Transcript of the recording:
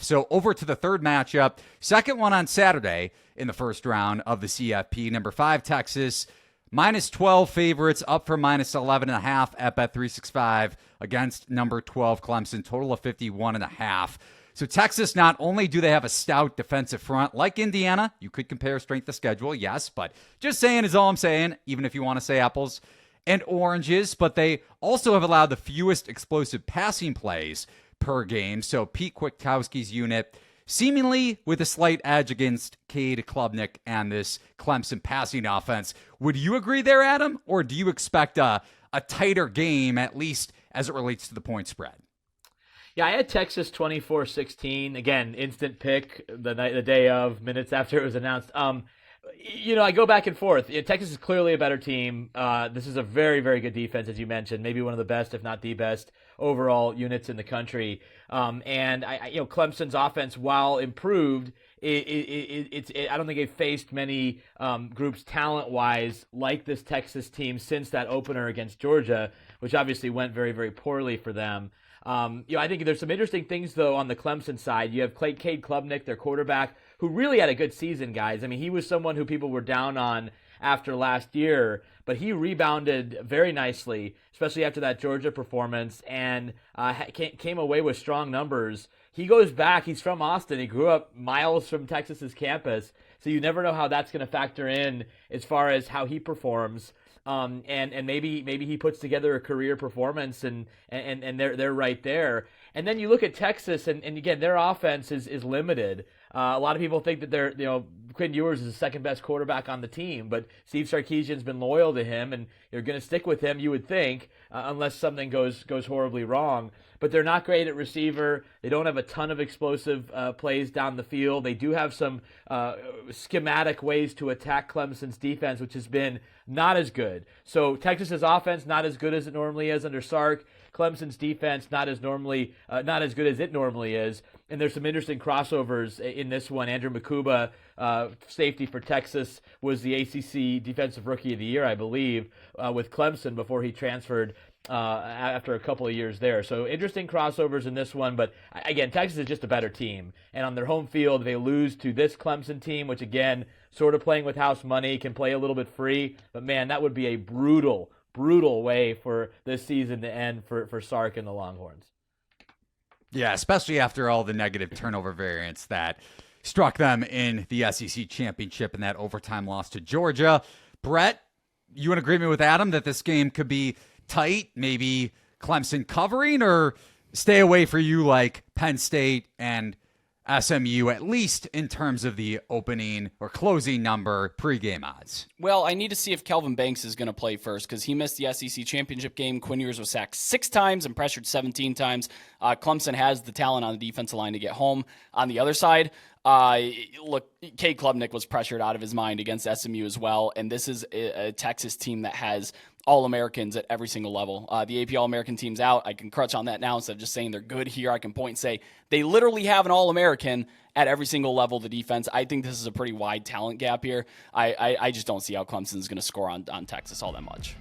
So over to the third matchup, second one on Saturday in the first round of the CFP. Number 5, Texas, minus 12 favorites, up from minus 11.5 at Bet365 against number 12, Clemson, total of 51.5. So Texas, not only do they have a stout defensive front like Indiana, you could compare strength of schedule, yes, but just saying is all I'm saying, even if you want to say apples and oranges, but they also have allowed the fewest explosive passing plays per game. So Pete Kwiatkowski's unit seemingly with a slight edge against Cade Klubnik and this Clemson passing offense. Would you agree there, Adam? Or do you expect a tighter game, at least as it relates to the point spread? Yeah, I had Texas 24-16. Again, instant pick the day of, minutes after it was announced. I go back and forth. Texas is clearly a better team. This is a very, very good defense, as you mentioned. Maybe one of the best, if not the best, overall units in the country. And Clemson's offense, while improved, I don't think they've faced many groups talent-wise like this Texas team since that opener against Georgia, which obviously went very, very poorly for them. I think there's some interesting things, though, on the Clemson side. You have Cade Klubnik, their quarterback, who really had a good season, guys. I mean, he was someone who people were down on after last year, but he rebounded very nicely, especially after that Georgia performance, and came away with strong numbers. He goes back. He's from Austin. He grew up miles from Texas's campus, so you never know how that's going to factor in as far as how he performs. And maybe he puts together a career performance, and they're right there. And then you look at Texas, and again, their offense is limited. A lot of people think that Quinn Ewers is the second best quarterback on the team, but Steve Sarkisian's been loyal to him, and you're going to stick with him, you would think, unless something goes horribly wrong. But they're not great at receiver. They don't have a ton of explosive plays down the field. They do have some schematic ways to attack Clemson's defense, which has been not as good. So Texas's offense not as good as it normally is under Sark. Clemson's defense not as good as it normally is. And there's some interesting crossovers in this one. Andrew Makuba, safety for Texas, was the ACC Defensive Rookie of the Year, I believe, with Clemson before he transferred after a couple of years there. So interesting crossovers in this one. But again, Texas is just a better team. And on their home field, they lose to this Clemson team, which again, sort of playing with house money, can play a little bit free. But man, that would be a brutal way for this season to end for Sark and the Longhorns. Yeah, especially after all the negative turnover variance that struck them in the SEC championship and that overtime loss to Georgia. Brett, you in agreement with Adam that this game could be tight, maybe Clemson covering, or stay away for you like Penn State and SMU, at least in terms of the opening or closing number pregame odds? Well, I need to see if Kelvin Banks is going to play first because he missed the SEC championship game. Quinn Ewers was sacked 6 times and pressured 17 times. Clemson has the talent on the defensive line to get home. On the other side, look, Cade Klubnik was pressured out of his mind against SMU as well, and this is a Texas team that has All-Americans at every single level. The AP All-American team's out. I can crutch on that now instead of just saying they're good here. I can point and say they literally have an All-American at every single level of the defense. I think this is a pretty wide talent gap here. I just don't see how Clemson's going to score on Texas all that much.